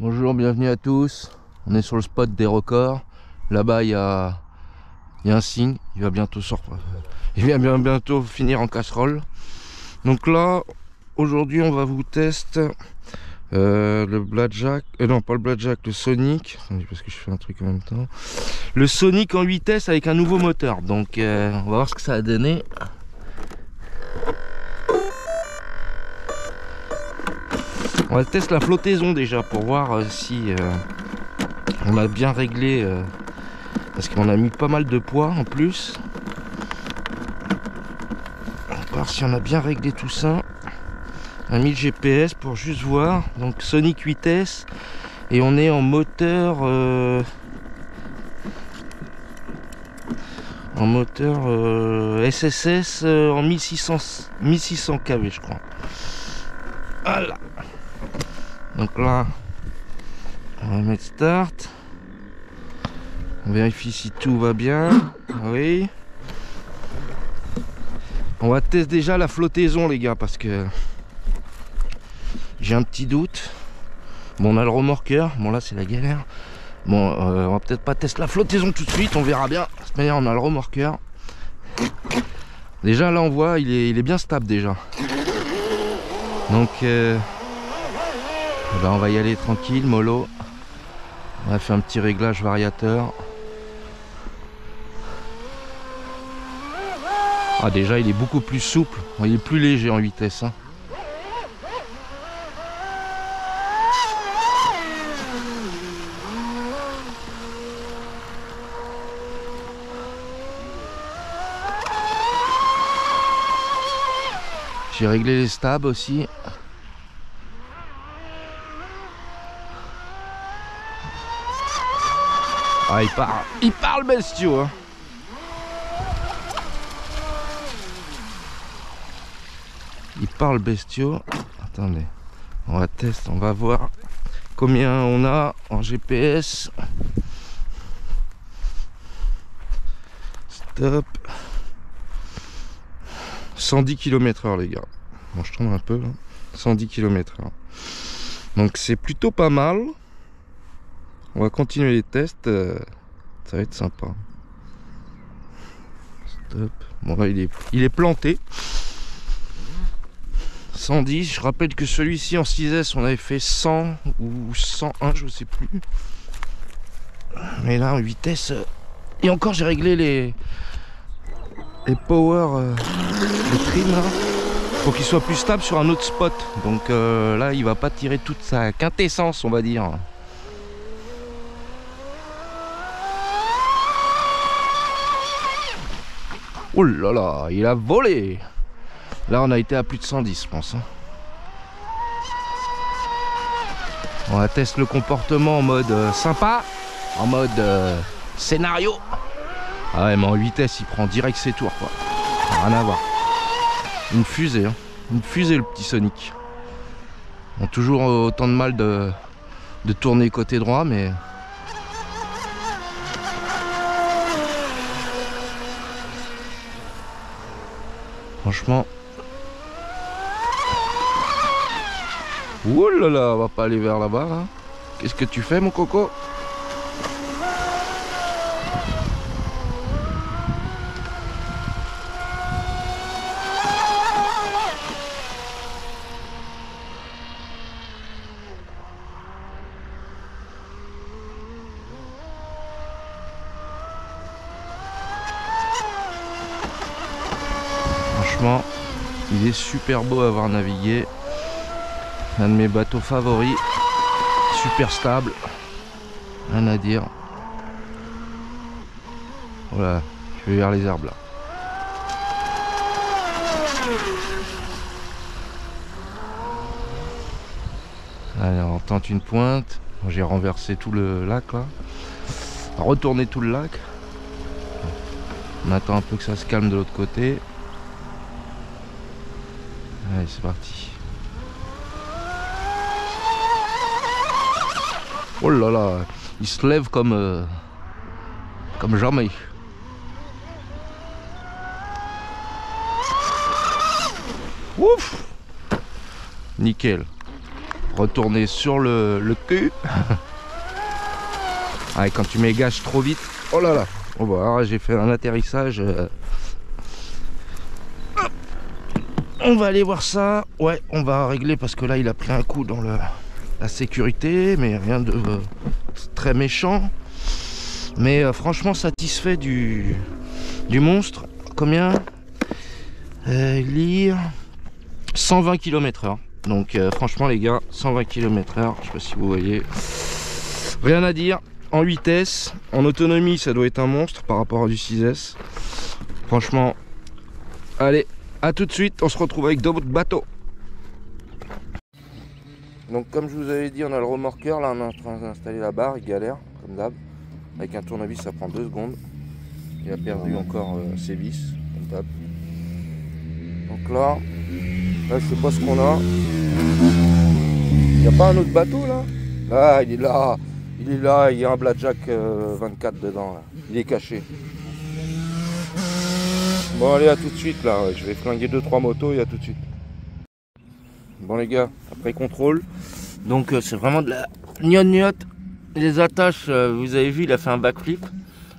Bonjour, bienvenue à tous. On est sur le spot des records. Là-bas, il y a un cygne. Il va bientôt sortir. Il vient bientôt finir en casserole. Donc là, aujourd'hui, on va vous tester le Blackjack. Non, pas le Blackjack, le Sonic. Attendez, parce que je fais un truc en même temps. Le Sonic en vitesse avec un nouveau moteur. Donc, on va voir ce que ça a donné. On va tester la flottaison déjà pour voir si on a bien réglé, parce qu'on a mis pas mal de poids en plus. On va voir si on a bien réglé tout ça. On a mis le GPS pour juste voir. Donc Sonic vitesse et on est en moteur SSS en 1600 kV je crois. Voilà. Donc là, on va mettre start. On vérifie si tout va bien. Oui. On va tester déjà la flottaison les gars parce que j'ai un petit doute. Bon, on a le remorqueur. Bon là c'est la galère. Bon, on va peut-être pas tester la flottaison tout de suite. On verra bien. De toute manière on a le remorqueur. Déjà là on voit il est bien stable déjà. Donc ben, on va y aller tranquille, mollo. On va faire un petit réglage variateur. Ah déjà il est beaucoup plus souple, il est plus léger en vitesse hein. J'ai réglé les stabs aussi. Ah il parle bestiaux hein. Il parle bestiaux. Attendez, on va tester, on va voir combien on a en GPS. Stop. 110 km/h les gars. Bon je tombe un peu hein. 110 km/h. Donc c'est plutôt pas mal. On va continuer les tests, ça va être sympa. Stop. Bon là il est planté. 110, je rappelle que celui-ci en 6S on avait fait 100 ou 101, je sais plus. Mais là en vitesse, et encore j'ai réglé les power, les trim là, pour qu'il soit plus stable sur un autre spot. Donc là il va pas tirer toute sa quintessence on va dire. Oh là là, il a volé. Là on a été à plus de 110 je pense hein. On va tester le comportement en mode sympa, en mode scénario. Ah ouais mais en vitesse il prend direct ses tours quoi. Rien à voir. Une fusée hein. Une fusée le petit Sonic. On a toujours autant de mal de tourner côté droit mais... Franchement... Oh là là, on va pas aller vers là-bas là. Qu'est-ce que tu fais mon coco? Franchement, il est super beau à avoir navigué. Un de mes bateaux favoris. Super stable. Rien à dire. Voilà, je vais vers les arbres là. Allez, on tente une pointe. J'ai renversé tout le lac là. Retourner tout le lac. On attend un peu que ça se calme de l'autre côté. Allez, c'est parti. Oh là là, il se lève comme jamais. Ouf! Nickel. retourner sur le cul. Ah, et quand tu mets gage trop vite, oh là là, oh bah, alors j'ai fait un atterrissage. On va aller voir ça. Ouais, on va régler parce que là il a pris un coup dans la sécurité, mais rien de très méchant. Mais franchement satisfait du monstre. Combien lire 120 km/h. Donc franchement les gars, 120 km/h, je sais pas si vous voyez. Rien à dire. En vitesse, en autonomie, ça doit être un monstre par rapport à du 6S. Franchement, allez, à tout de suite, on se retrouve avec d'autres bateaux. Donc comme je vous avais dit, on a le remorqueur, là on est en train d'installer la barre, il galère, comme d'hab. Avec un tournevis, ça prend 2 secondes. Il a perdu encore ses vis, comme d'hab. Donc là, je sais pas ce qu'on a. Il n'y a pas un autre bateau là? Là, il est là. Il est là, il y a un Blackjack 24 dedans, là. Il est caché. Bon allez, à tout de suite là, je vais flinguer 2-3 motos et à tout de suite. Bon les gars, après contrôle, donc c'est vraiment de la gnognotte. Les attaches, vous avez vu, il a fait un backflip.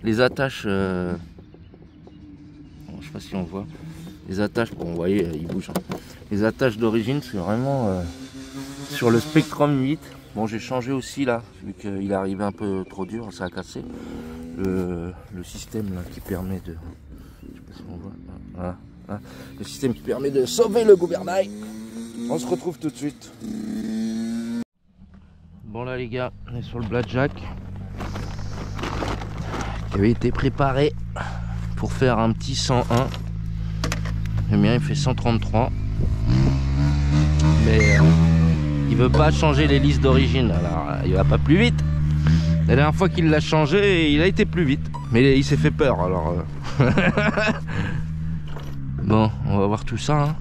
Les attaches, je sais pas si on voit. Les attaches, bon vous voyez, il bouge. Hein. Les attaches d'origine, c'est vraiment sur le Spectrum 8. Bon, j'ai changé aussi là, vu qu'il est arrivé un peu trop dur, ça a cassé. Le système là qui permet de... Je sais pas si on voit. Voilà, voilà. Le système qui permet de sauver le gouvernail. On se retrouve tout de suite. Bon là les gars, on est sur le Blackjack. Qui avait été préparé pour faire un petit 101. Le mien il fait 133. Mais... il veut pas changer l'hélice d'origine, alors il va pas plus vite. La dernière fois qu'il l'a changé, il a été plus vite. Mais il s'est fait peur alors. Bon, on va voir tout ça. Hein.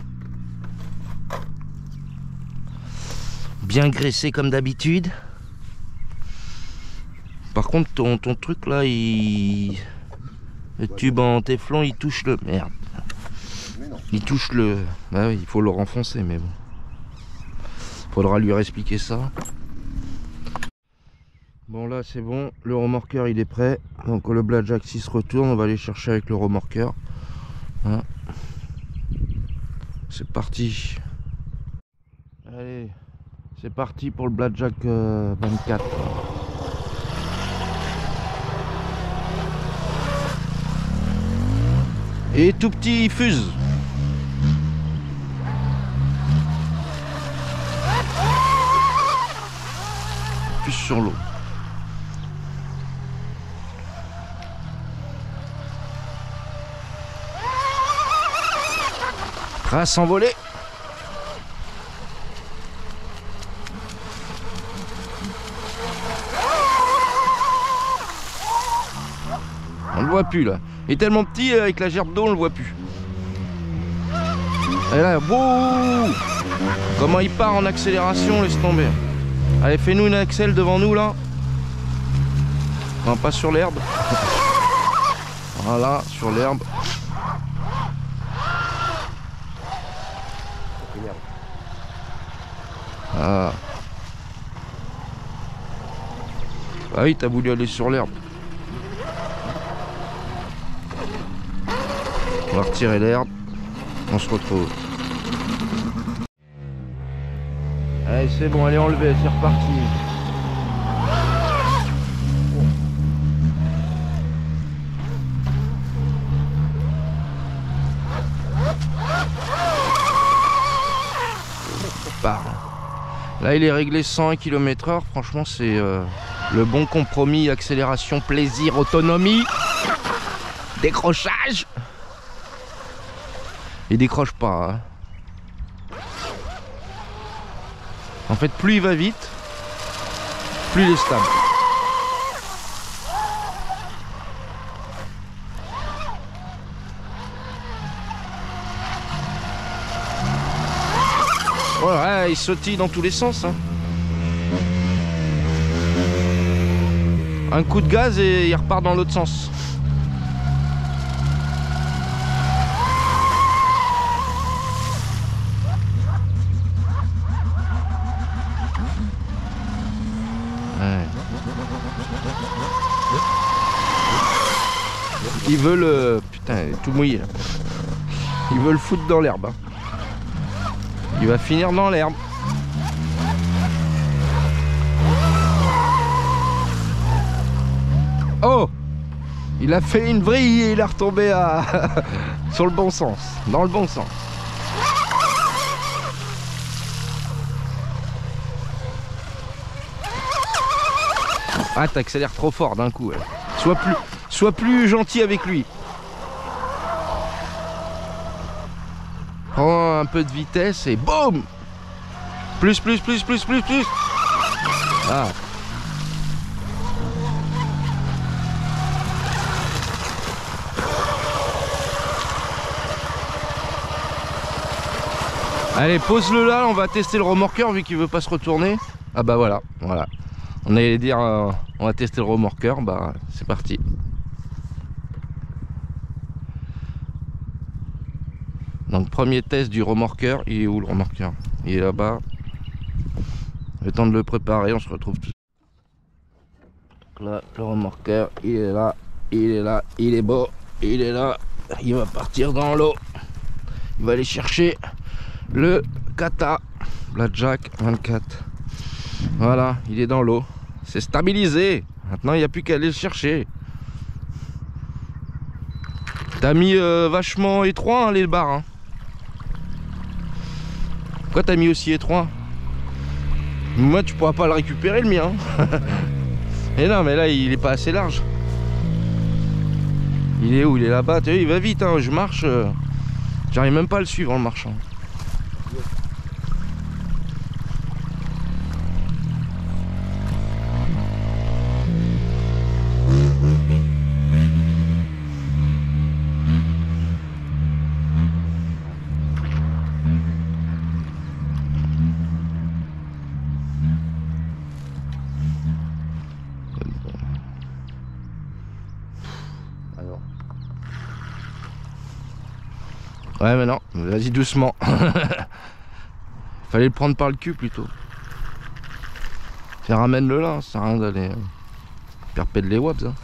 Bien graissé comme d'habitude. Par contre, ton truc là, le tube en téflon, il touche le... Merde. Il touche le... Bah oui, il faut le renfoncer, mais bon. Faudra lui réexpliquer ça. Bon là c'est bon, le remorqueur il est prêt. Donc le Blackjack 6 retourne, on va aller chercher avec le remorqueur. Voilà. C'est parti. Allez, c'est parti pour le Blackjack 24. Et tout petit il fuse. Sur l'eau. Prêt à s'envoler. On le voit plus là. Il est tellement petit avec la gerbe d'eau on le voit plus. Et là, wow, comment il part en accélération, laisse tomber. Allez, fais-nous une accel devant nous là. Non, pas sur l'herbe. Voilà, sur l'herbe. Ah. Ah oui, t'as voulu aller sur l'herbe. On va retirer l'herbe. On se retrouve. Allez, c'est bon, elle est enlevée, c'est reparti. Là, il est réglé 101 km/h. Franchement, c'est le bon compromis. Accélération, plaisir, autonomie. Décrochage. Il décroche pas. Hein. En fait, plus il va vite, plus il est stable. Voilà, il sautille dans tous les sens. Hein. Un coup de gaz et il repart dans l'autre sens. Il veut le... Putain, il est tout mouillé là. Il veut le foutre dans l'herbe. Hein. Il va finir dans l'herbe. Oh! Il a fait une vrille et il est retombé à... sur le bon sens. Dans le bon sens. Ah, t'accélères trop fort d'un coup. Ouais. Sois plus gentil avec lui. Prends un peu de vitesse et boum! Plus. Ah. Allez, pose-le là, on va tester le remorqueur vu qu'il veut pas se retourner. Ah bah voilà. On allait dire on va tester le remorqueur, bah c'est parti. Donc premier test du remorqueur, il est où le remorqueur? Il est là-bas. Le temps de le préparer, on se retrouve tout. Donc là, le remorqueur, il est là, il est beau, il est là, il va partir dans l'eau. Il va aller chercher le Kata Blackjack 24. Voilà, il est dans l'eau. C'est stabilisé. Maintenant, il n'y a plus qu'à aller le chercher. T'as mis vachement étroit hein, les barres. Hein. Pourquoi t'as mis aussi étroit? Moi, tu pourras pas le récupérer le mien. Et non, mais là, il est pas assez large. Il est où? Il est là-bas. Tu vois, il va vite. Hein. Je marche. J'arrive même pas à le suivre en marchant. Ouais mais non, vas-y doucement. Fallait le prendre par le cul plutôt. Tiens, ramène-le là, ça sert à rien d'aller perpétuer les wabs. Hein.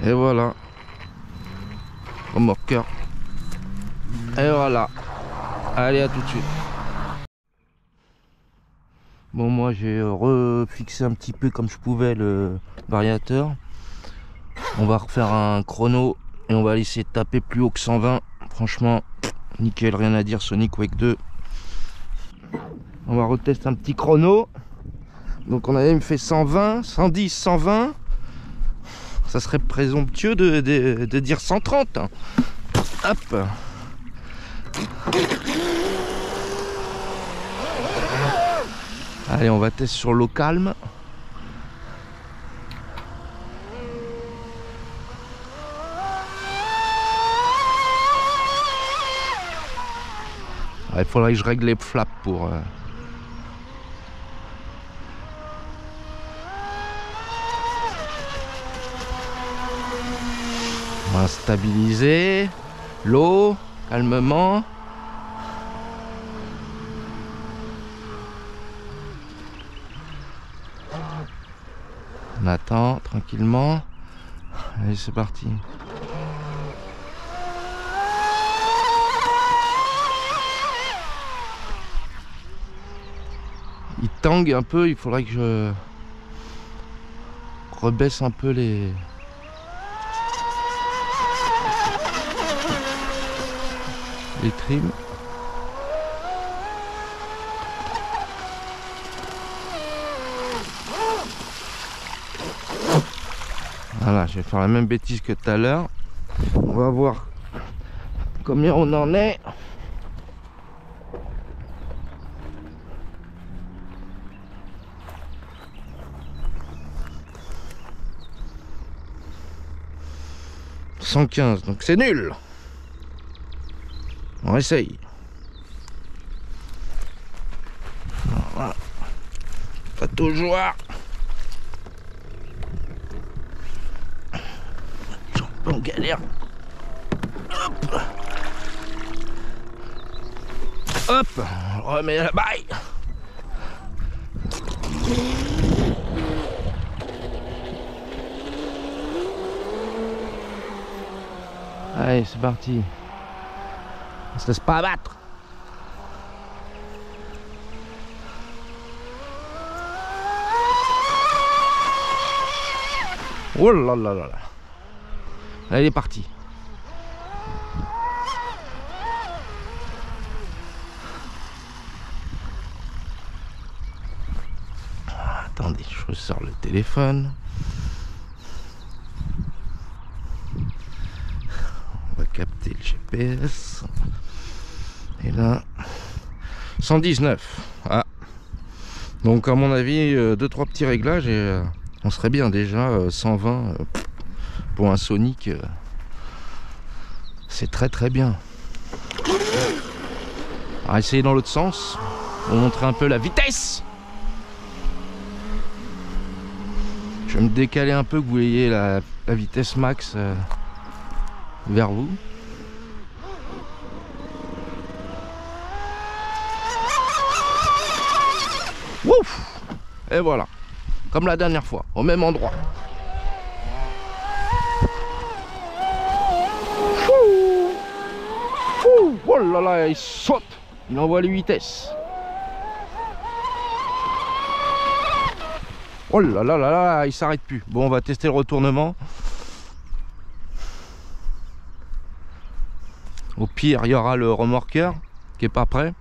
Et voilà. Remorqueur. Et voilà. Allez, à tout de suite. Bon, moi j'ai refixé un petit peu comme je pouvais le variateur. On va refaire un chrono et on va essayer de taper plus haut que 120. Franchement, nickel, rien à dire. Sonic Wake 2. On va retester un petit chrono. Donc on avait fait 120, 110, 120. Ça serait présomptueux de dire 130. Hop. Allez, on va tester sur l'eau calme. Il faudrait que je règle les flaps pour... On va stabiliser l'eau calmement. On attend tranquillement. Allez, c'est parti. Il tangue un peu, il faudrait que je rebaisse un peu les trims. Voilà, je vais faire la même bêtise que tout à l'heure. On va voir combien on en est. « 115, donc c'est nul. On essaye. Voilà. Pas toujours. On galère. Hop. Hop. On remet la baille. Allez, c'est parti. On se laisse pas abattre. Oh là là là là. Là, il est parti. Attendez, je ressors le téléphone. On va capter le GPS. Et là, 119. Ah. Donc à mon avis, 2-3 petits réglages et on serait bien déjà. 120 pour un Sonic, c'est très très bien. On va essayer dans l'autre sens. On va montrer un peu la vitesse. Je vais me décaler un peu, que vous voyez la vitesse max vers vous. Ouf! Et voilà, comme la dernière fois, au même endroit. Oh là là, il saute, il envoie les vitesses. Oh là là là là, il s'arrête plus. Bon, on va tester le retournement. Au pire, il y aura le remorqueur qui est pas prêt.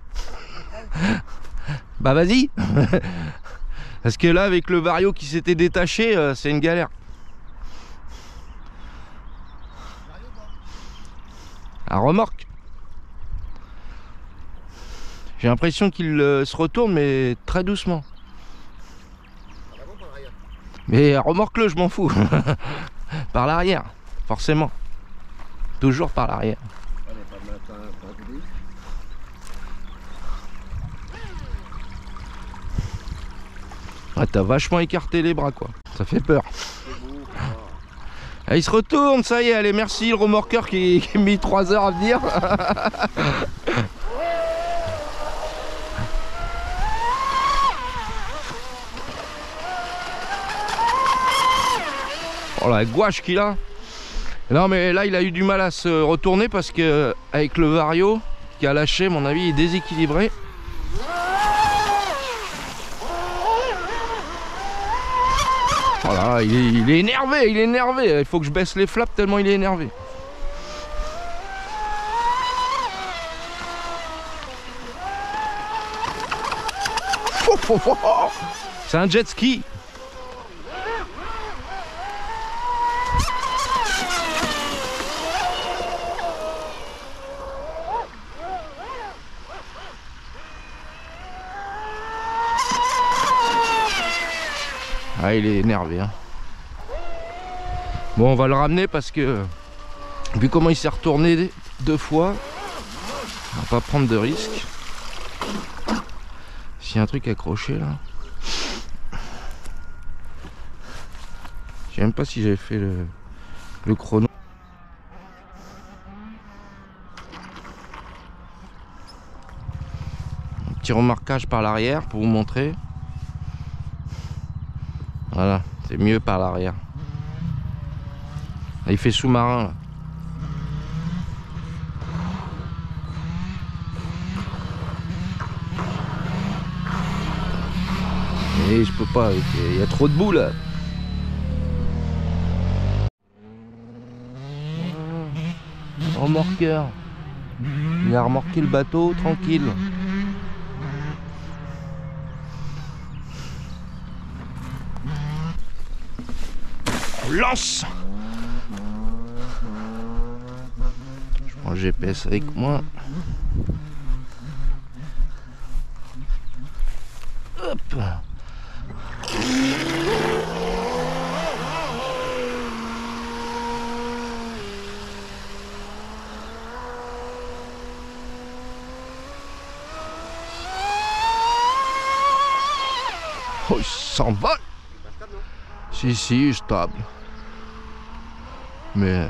Bah vas-y. Parce que là, avec le Vario qui s'était détaché, c'est une galère. Un remorque. J'ai l'impression qu'il se retourne, mais très doucement. Mais remorque-le, je m'en fous. Par l'arrière, forcément. Toujours par l'arrière. Ah, t'as vachement écarté les bras, quoi. Ça fait peur. Ah, il se retourne, ça y est, allez, merci le remorqueur qui a mis 3 heures à venir. Oh la gouache qu'il a. Non mais là il a eu du mal à se retourner parce que avec le Vario qui a lâché, à mon avis il est déséquilibré. Voilà, il est énervé, il est énervé. Il faut que je baisse les flaps tellement il est énervé. C'est un jet ski. Ah, il est énervé, hein. Bon, on va le ramener parce que vu comment il s'est retourné 2 fois, on va pas prendre de risque. S'il y a un truc accroché là, je sais même pas si j'avais fait le chrono. Un petit remarquage par l'arrière pour vous montrer. Voilà, c'est mieux par l'arrière. Il fait sous-marin là. Et je peux pas, il y a trop de boue là. Remorqueur. Il a remorqué le bateau tranquille. On lance. Je prends le GPS avec moi. Hop. Oh, il s'envole. Si, si, stable. Mais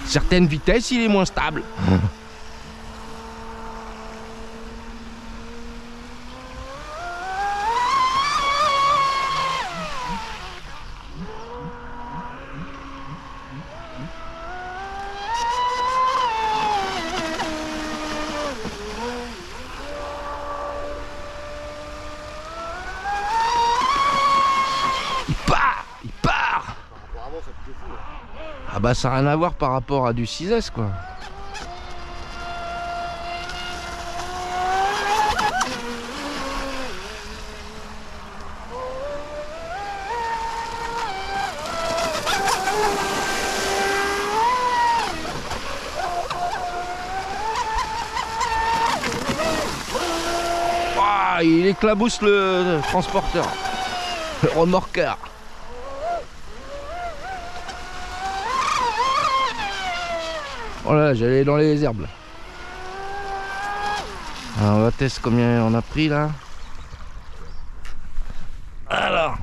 certaines vitesses, il est moins stable. bah ça n'a rien à voir par rapport à du 6S quoi. Il éclabousse le transporteur, le remorqueur. Oh là, j'allais dans les herbes. Alors, on va tester combien on a pris là. Alors.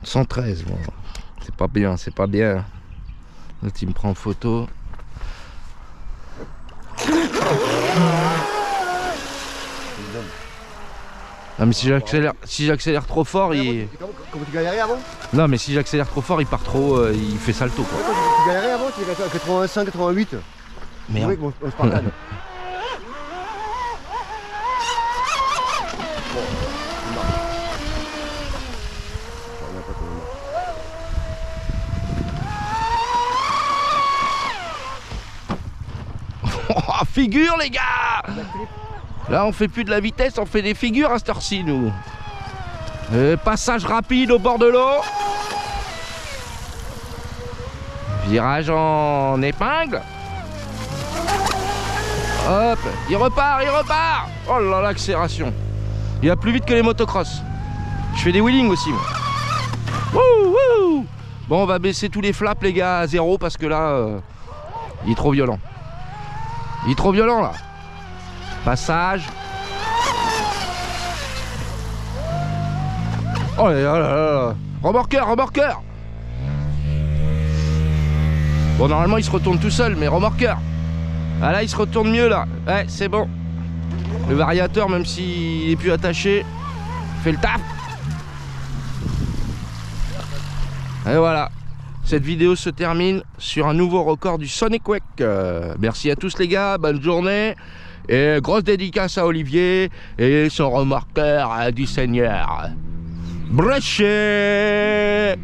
« 113, bon. C'est pas bien, c'est pas bien. » L'autre il me prend en photo. Non mais si j'accélère trop fort, il... Comment tu galérais avant? Non mais si j'accélère trop fort, il part trop, il fait salto quoi. Tu galérais avant, tu étais à 85, 88. Merde. Oui, bon, on se parle. Oh, figure les gars! Là on fait plus de la vitesse, on fait des figures à cette heure-ci nous. Passage rapide au bord de l'eau. Virage en épingle. Hop, il repart, il repart. Oh là là, l'accélération. Il va plus vite que les motocross. Je fais des wheelings aussi moi. Wouh, wouh. Bon on va baisser tous les flaps les gars à 0 parce que là il est trop violent. Il est trop violent là. Passage. Oh là là là. Remorqueur, remorqueur. Bon normalement il se retourne tout seul mais remorqueur. Ah là il se retourne mieux là. Ouais c'est bon. Le variateur même s'il est plus attaché fait le taf. Et voilà. Cette vidéo se termine sur un nouveau record du Sonic Wake. Merci à tous les gars, bonne journée. Et grosse dédicace à Olivier et son remorqueur du Seigneur. Bréchet.